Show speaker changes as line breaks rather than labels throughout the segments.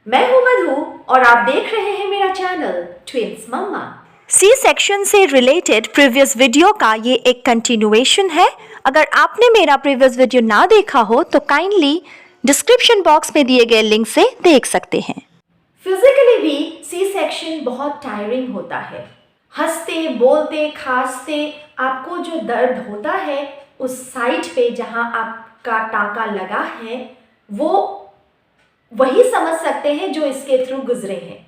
मैं हूं मधु और आप देख रहे हैं मेरा चैनल ट्विंस मम्मा।
सी सेक्शन से रिलेटेड प्रीवियस वीडियो का ये एक कंटिन्यूएशन है। अगर आपने मेरा प्रीवियस वीडियो ना देखा हो तो काइंडली डिस्क्रिप्शन बॉक्स में दिए गए लिंक से देख सकते हैं।
फिजिकली भी सी सेक्शन बहुत टायरिंग होता है। हंसते बोलते खांसते आपको जो दर्द होता है उस साइड पे जहां आपका टाका लगा है वो वही समझ सकते हैं जो इसके थ्रू गुजरे हैं।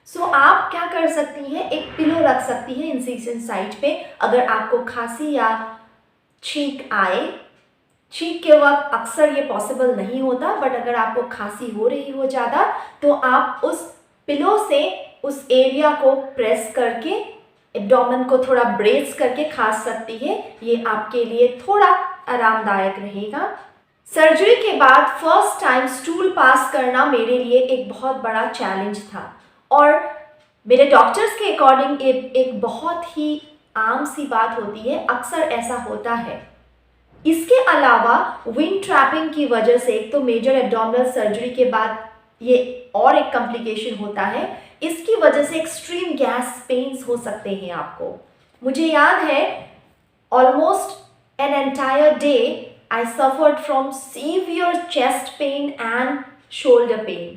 सो आप क्या कर सकती हैं, एक पिलो रख सकती हैं इंसिजन साइड पे। अगर आपको खांसी या छींक आए, छींक के वक्त अक्सर ये पॉसिबल नहीं होता, बट अगर आपको खांसी हो रही हो ज़्यादा तो आप उस पिलो से उस एरिया को प्रेस करके एब्डोमेन को थोड़ा ब्रेस करके खांस सकती है। ये आपके लिए थोड़ा आरामदायक रहेगा। सर्जरी के बाद फर्स्ट टाइम स्टूल पास करना मेरे लिए एक बहुत बड़ा चैलेंज था और मेरे डॉक्टर्स के अकॉर्डिंग एक बहुत ही आम सी बात होती है, अक्सर ऐसा होता है। इसके अलावा विंड ट्रैपिंग की वजह से एक तो मेजर एब्डोमिनल सर्जरी के बाद ये और एक कॉम्प्लिकेशन होता है, इसकी वजह से एक्सट्रीम गैस पेन्स हो सकते हैं आपको। मुझे याद है almost an entire day I suffered from severe chest pain and shoulder pain।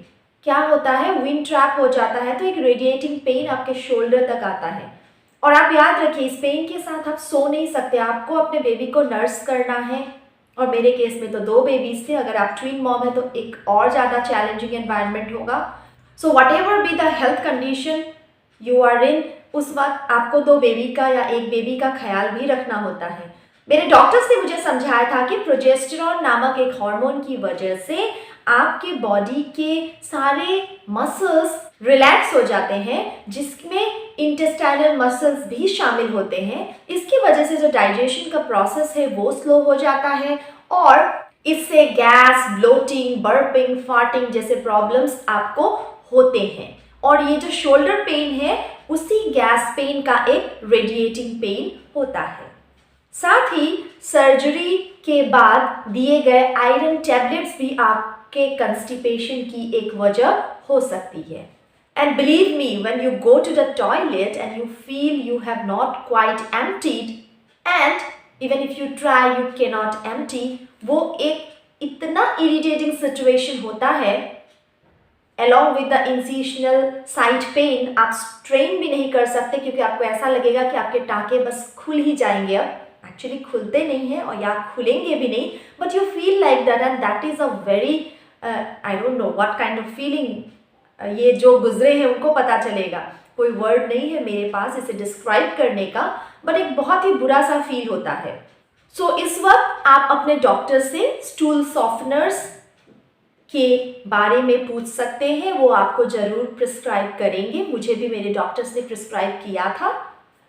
क्या होता है, विंड ट्रैप हो जाता है तो एक रेडिएटिंग पेन आपके शोल्डर तक आता है और आप याद रखिए इस पेन के साथ आप सो नहीं सकते, आपको अपने बेबी को नर्स करना है। और मेरे केस में तो 2 बेबीज थे, अगर आप ट्विन मॉम है तो एक और ज़्यादा चैलेंजिंग एनवायरनमेंट होगा। So whatever be the health condition you are in, उस वक्त आपको 2 बेबी का या एक बेबी का ख्याल भी रखना होता है। मेरे डॉक्टर्स ने मुझे समझाया था कि प्रोजेस्टेरॉन नामक एक हार्मोन की वजह से आपके बॉडी के सारे मसल्स रिलैक्स हो जाते हैं, जिसमें इंटेस्टाइनल मसल्स भी शामिल होते हैं। इसकी वजह से जो डाइजेशन का प्रोसेस है वो स्लो हो जाता है और इससे गैस, ब्लोटिंग, बर्पिंग, फार्टिंग जैसे प्रॉब्लम्स आपको होते हैं। और ये जो शोल्डर पेन है उसी गैस पेन का एक रेडिएटिंग पेन होता है। साथ ही सर्जरी के बाद दिए गए आयरन टैबलेट्स भी आपके कंस्टिपेशन की एक वजह हो सकती है। And believe me, when you go to the toilet and you feel you have not quite emptied and even if you try you cannot empty, वो एक इतना इरिटेटिंग सिचुएशन होता है। along with the incisional side pain, आप strain भी नहीं कर सकते क्योंकि आपको ऐसा लगेगा कि आपके टाके बस खुल ही जाएंगे। अब एक्चुअली खुलते नहीं हैं और या खुलेंगे भी नहीं, but you feel like that and that is a very I don't know what kind of feeling. ये जो गुजरे हैं उनको पता चलेगा, कोई वर्ड नहीं है मेरे पास इसे डिस्क्राइब करने का, बट एक बहुत ही बुरा सा फील होता है। सो इस वक्त आप अपने डॉक्टर से स्टूल सॉफ्टनर्स के बारे में पूछ सकते हैं, वो आपको ज़रूर प्रिस्क्राइब करेंगे। मुझे भी मेरे डॉक्टर्स ने प्रिस्क्राइब किया था।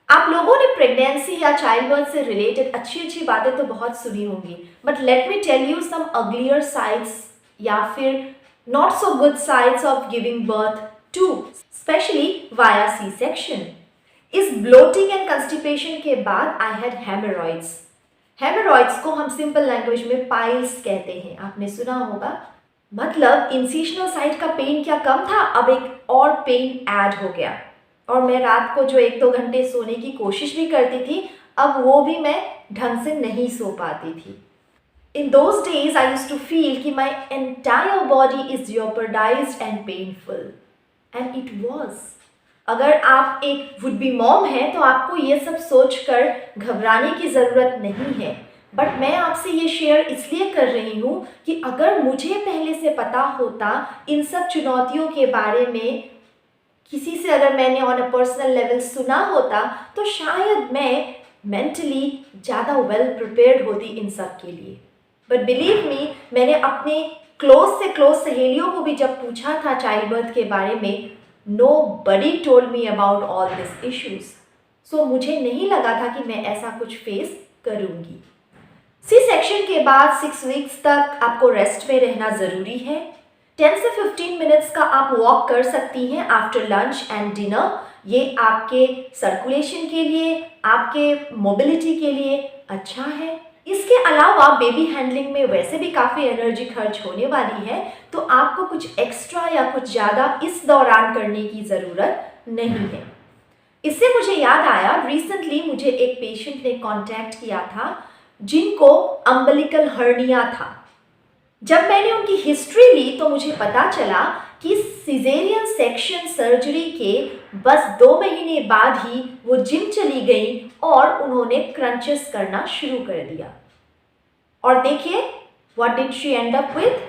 आप लोगों ने प्रेगनेंसी या चाइल्ड बर्थ से रिलेटेड अच्छी अच्छी बातें तो बहुत सुनी होंगी, but let me tell you some uglier sides या फिर not so good sides of giving birth to, specially via C section. इस ब्लोटिंग एंड कंस्टिपेशन के बाद आई हैड हेमरॉइड्स। हेमरॉइड्स को हम सिंपल लैंग्वेज में पाइल्स कहते हैं, आपने सुना होगा। मतलब इंसिशनल साइड का पेन क्या कम था, अब एक और पेन ऐड हो गया और मैं रात को जो 1-2 घंटे सोने की कोशिश भी करती थी, अब वो भी मैं ढंग से नहीं सो पाती थी। In those days I used to feel कि my entire body is jeopardized and painful, and it was. अगर आप एक वुड बी मॉम हैं तो आपको ये सब सोचकर घबराने की ज़रूरत नहीं है, बट मैं आपसे ये शेयर इसलिए कर रही हूँ कि अगर मुझे पहले से पता होता इन सब चुनौतियों के बारे में, किसी से अगर मैंने ऑन अ पर्सनल लेवल सुना होता तो शायद मैं मेंटली ज़्यादा वेल प्रिपेयर्ड होती इन सब के लिए। बट बिलीव मी, मैंने अपने क्लोज से क्लोज सहेलियों को भी जब पूछा था चाइल्ड बर्थ के बारे में, nobody told me about all these issues। सो मुझे नहीं लगा था कि मैं ऐसा कुछ फेस करूँगी। सी सेक्शन के बाद 6 वीक्स तक आपको रेस्ट में रहना ज़रूरी है। 10 से 15 मिनट्स का आप वॉक कर सकती हैं आफ्टर लंच एंड डिनर। ये आपके सर्कुलेशन के लिए, आपके मोबिलिटी के लिए अच्छा है। इसके अलावा बेबी हैंडलिंग में वैसे भी काफ़ी एनर्जी खर्च होने वाली है, तो आपको कुछ एक्स्ट्रा या कुछ ज़्यादा इस दौरान करने की ज़रूरत नहीं है। इससे मुझे याद आया, रिसेंटली मुझे एक पेशेंट ने कांटेक्ट किया था जिनको अम्बिलिकल हर्निया था। जब मैंने उनकी हिस्ट्री ली तो मुझे पता चला कि सिजेरियन सेक्शन सर्जरी के बस 2 महीने बाद ही वो जिम चली गई और उन्होंने क्रंचेस करना शुरू कर दिया। और देखिए, what did she and up with?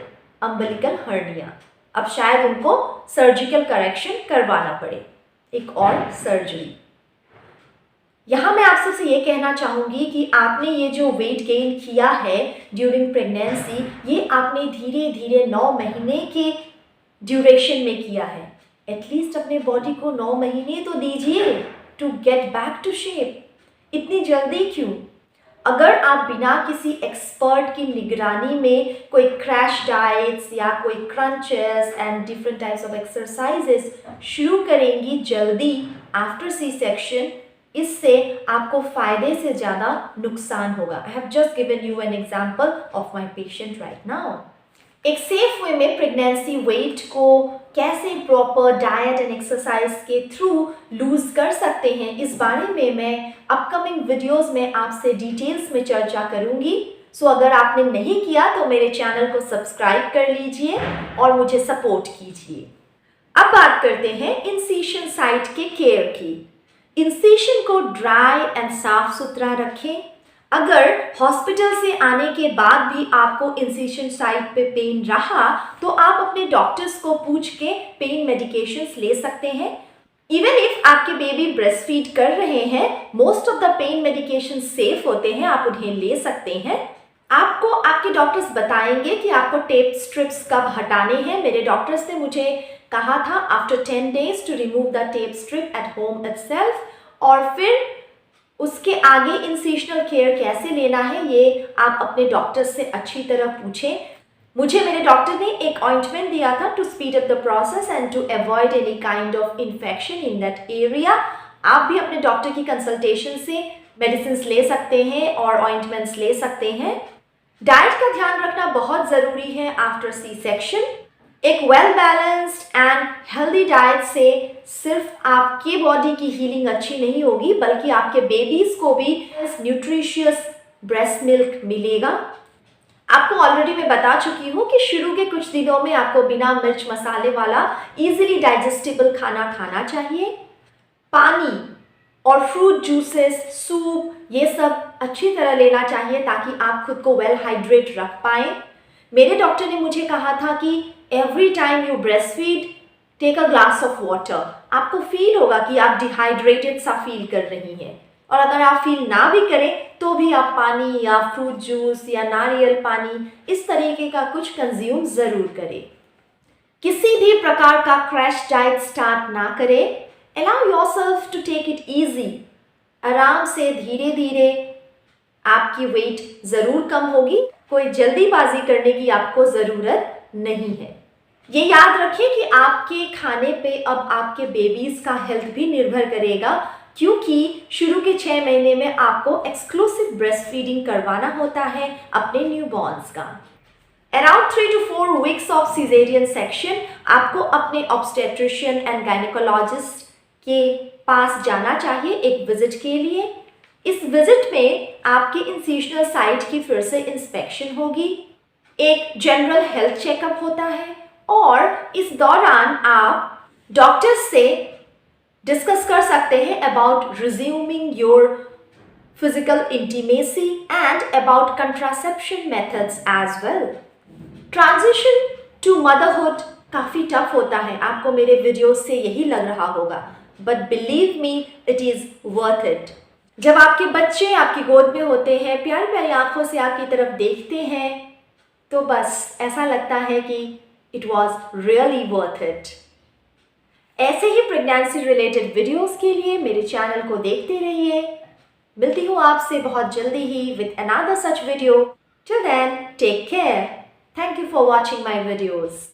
Umbilical hernia. अब शायद उनको सर्जिकल करेक्शन करवाना पड़े, एक और सर्जरी। यहाँ मैं आपसे से ये कहना चाहूँगी कि आपने ये जो वेट गेन किया है ड्यूरिंग प्रेगनेंसी, ये आपने धीरे धीरे 9 महीने के ड्यूरेशन में किया है। एटलीस्ट अपने बॉडी को 9 महीने तो दीजिए to get back to shape. इतनी जल्दी क्यों? अगर आप बिना किसी एक्सपर्ट की निगरानी में कोई क्रैश डाइट्स या कोई crunches and different types of exercises शुरू करेंगी जल्दी आफ्टर सी सेक्शन, इससे आपको फ़ायदे से ज़्यादा नुकसान होगा। I have just given you an example of my patient right now. एक सेफ वे में प्रेगनेंसी वेट को कैसे प्रॉपर डाइट एंड एक्सरसाइज के थ्रू लूज कर सकते हैं, इस बारे में मैं अपकमिंग वीडियोस में आपसे डिटेल्स में चर्चा करूंगी। सो अगर आपने नहीं किया तो मेरे चैनल को सब्सक्राइब कर लीजिए और मुझे सपोर्ट कीजिए। अब बात करते हैं इंसिशन साइट के केयर की। इंसिशन को ड्राई एंड साफ सुथरा रखें। अगर हॉस्पिटल से आने के बाद भी आपको इंसिशन साइट पे पेन रहा तो आप अपने डॉक्टर्स को पूछ के पेन मेडिकेशंस ले सकते हैं। इवन इफ आपके बेबी ब्रेस्ट फीड कर रहे हैं, most of the pain medication safe होते हैं, आप उन्हें ले सकते हैं। आपको आपके डॉक्टर्स बताएंगे कि आपको टेप स्ट्रिप्स कब हटाने हैं। मेरे डॉक्टर्स ने मुझे कहा था after 10 days to remove the tape strip at home itself, और फिर उसके आगे इंसिशनल केयर कैसे लेना है ये आप अपने डॉक्टर से अच्छी तरह पूछें। मुझे मेरे डॉक्टर ने एक ऑइंटमेंट दिया था to speed up the process and to avoid any kind of infection in that area. आप भी अपने डॉक्टर की कंसल्टेशन से मेडिसिन ले सकते हैं और ऑइंटमेंट्स ले सकते हैं। डाइट का ध्यान रखना बहुत ज़रूरी है आफ्टर सी सेक्शन। एक well balanced and healthy diet से सिर्फ आपकी बॉडी की हीलिंग अच्छी नहीं होगी, बल्कि आपके बेबीज को भी न्यूट्रिशियस ब्रेस्ट मिल्क मिलेगा। आपको ऑलरेडी मैं बता चुकी हूँ कि शुरू के कुछ दिनों में आपको बिना मिर्च मसाले वाला इजीली डाइजेस्टेबल खाना खाना चाहिए। पानी और फ्रूट जूसेस, सूप, ये सब अच्छी तरह लेना चाहिए ताकि आप खुद को वेल हाइड्रेट रख पाएँ। मेरे डॉक्टर ने मुझे कहा था कि every time you breastfeed take a glass of water. आपको फील होगा कि आप डिहाइड्रेटेड सा फील कर रही हैं, और अगर आप फील ना भी करें तो भी आप पानी या फ्रूट जूस या नारियल पानी इस तरीके का कुछ कंज्यूम ज़रूर करें। किसी भी प्रकार का क्रैश डाइट स्टार्ट ना करें। Allow yourself to take it easy. आराम से धीरे धीरे आपकी वेट ज़रूर कम होगी। कोई जल्दीबाजी करने की आपको ज़रूरत नहीं है। ये याद रखिए कि आपके खाने पे अब आपके बेबीज़ का हेल्थ भी निर्भर करेगा, क्योंकि शुरू के 6 महीने में आपको एक्सक्लूसिव ब्रेस्ट फीडिंग करवाना होता है अपने न्यूबॉर्न्स का। Around 3 to 4 weeks of caesarean section आपको अपने ऑब्स्टेट्रिशियन एंड गायनेकोलॉजिस्ट के पास जाना चाहिए एक विजिट के लिए। इस विजिट में आपके इंसिशनल साइट की फिर से इंस्पेक्शन होगी, एक जनरल हेल्थ चेकअप होता है, और इस दौरान आप डॉक्टर से डिस्कस कर सकते हैं about resuming your physical intimacy and about contraception methods as well. Transition to motherhood काफ़ी टफ होता है, आपको मेरे वीडियो से यही लग रहा होगा, but believe me it is worth it. जब आपके बच्चे आपकी गोद में होते हैं, प्यारी प्यारी आंखों से आपकी तरफ देखते हैं, तो बस ऐसा लगता है कि it was really worth it. ऐसे ही प्रेगनेंसी रिलेटेड वीडियोस के लिए मेरे चैनल को देखते रहिए। मिलती हूँ आपसे बहुत जल्दी ही with another such video. Till then take care. Thank you for watching my videos.